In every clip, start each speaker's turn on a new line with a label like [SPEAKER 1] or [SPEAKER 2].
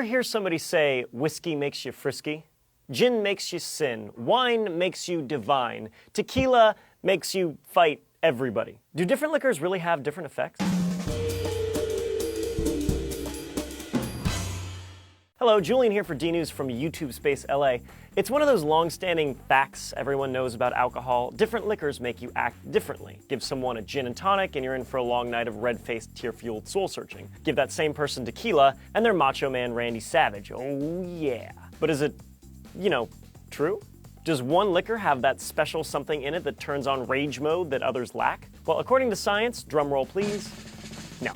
[SPEAKER 1] ever hear somebody say, whiskey makes you frisky? Gin makes you sin. Wine makes you divine. Tequila makes you fight everybody. Do different liquors really have different effects? Hello, Julian here for D-News from YouTube Space LA. It's one of those long-standing facts everyone knows about alcohol. Different liquors make you act differently. Give someone a gin and tonic and you're in for a long night of red-faced, tear-fueled soul-searching. Give that same person tequila and they're Macho Man Randy Savage. Oh yeah. But is it, true? Does one liquor have that special something in it that turns on rage mode that others lack? Well, according to science, drumroll please, no.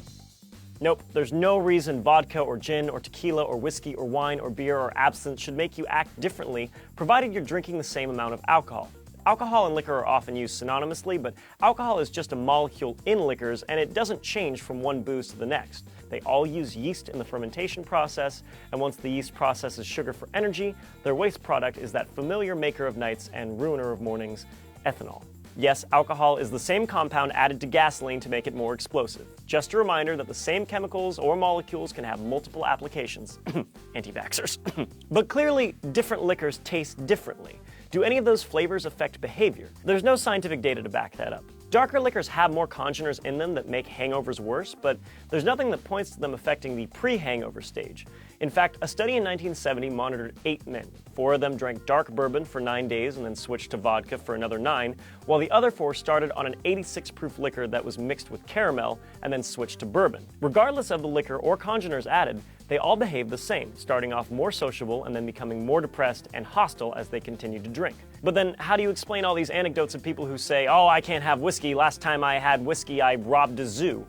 [SPEAKER 1] Nope, there's no reason vodka or gin or tequila or whiskey or wine or beer or absinthe should make you act differently, provided you're drinking the same amount of alcohol. Alcohol and liquor are often used synonymously, but alcohol is just a molecule in liquors and it doesn't change from one booze to the next. They all use yeast in the fermentation process, and once the yeast processes sugar for energy, their waste product is that familiar maker of nights and ruiner of mornings, ethanol. Yes, alcohol is the same compound added to gasoline to make it more explosive. Just a reminder that the same chemicals or molecules can have multiple applications. Anti-vaxxers. But clearly, different liquors taste differently. Do any of those flavors affect behavior? There's no scientific data to back that up. Darker liquors have more congeners in them that make hangovers worse, but there's nothing that points to them affecting the pre-hangover stage. In fact, a study in 1970 monitored 8 men. 4 of them drank dark bourbon for 9 days and then switched to vodka for another 9, while the other 4 started on an 86 proof liquor that was mixed with caramel and then switched to bourbon. Regardless of the liquor or congeners added, they all behaved the same, starting off more sociable and then becoming more depressed and hostile as they continued to drink. But then, how do you explain all these anecdotes of people who say, oh, I can't have whiskey, last time I had whiskey I robbed a zoo?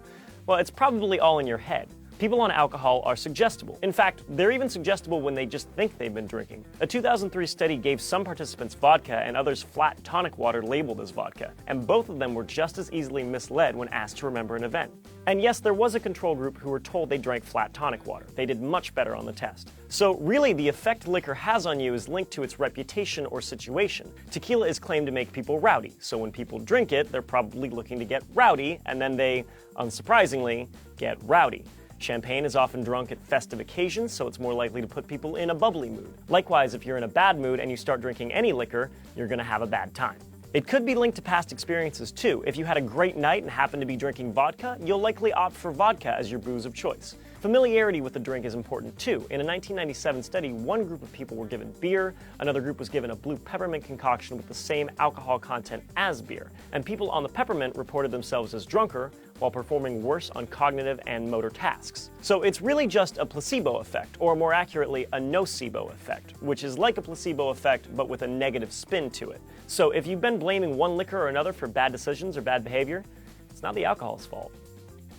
[SPEAKER 1] Well, it's probably all in your head. People on alcohol are suggestible. In fact, they're even suggestible when they just think they've been drinking. A 2003 study gave some participants vodka and others flat tonic water labeled as vodka, and both of them were just as easily misled when asked to remember an event. And yes, there was a control group who were told they drank flat tonic water. They did much better on the test. So really, the effect liquor has on you is linked to its reputation or situation. Tequila is claimed to make people rowdy, so when people drink it, they're probably looking to get rowdy, and then they, unsurprisingly, get rowdy. Champagne is often drunk at festive occasions, so it's more likely to put people in a bubbly mood. Likewise, if you're in a bad mood and you start drinking any liquor, you're gonna have a bad time. It could be linked to past experiences too. If you had a great night and happen to be drinking vodka, you'll likely opt for vodka as your booze of choice. Familiarity with the drink is important too. In a 1997 study, one group of people were given beer, another group was given a blue peppermint concoction with the same alcohol content as beer, and people on the peppermint reported themselves as drunker while performing worse on cognitive and motor tasks. So it's really just a placebo effect, or more accurately, a nocebo effect, which is like a placebo effect but with a negative spin to it. So if you've been blaming one liquor or another for bad decisions or bad behavior, it's not the alcohol's fault.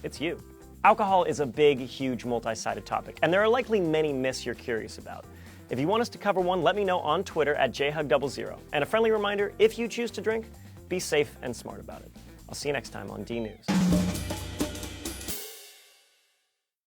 [SPEAKER 1] It's you. Alcohol is a big, huge, multi-sided topic, and there are likely many myths you're curious about. If you want us to cover one, let me know on Twitter at jhug00. And a friendly reminder, if you choose to drink, be safe and smart about it. I'll see you next time on D-News.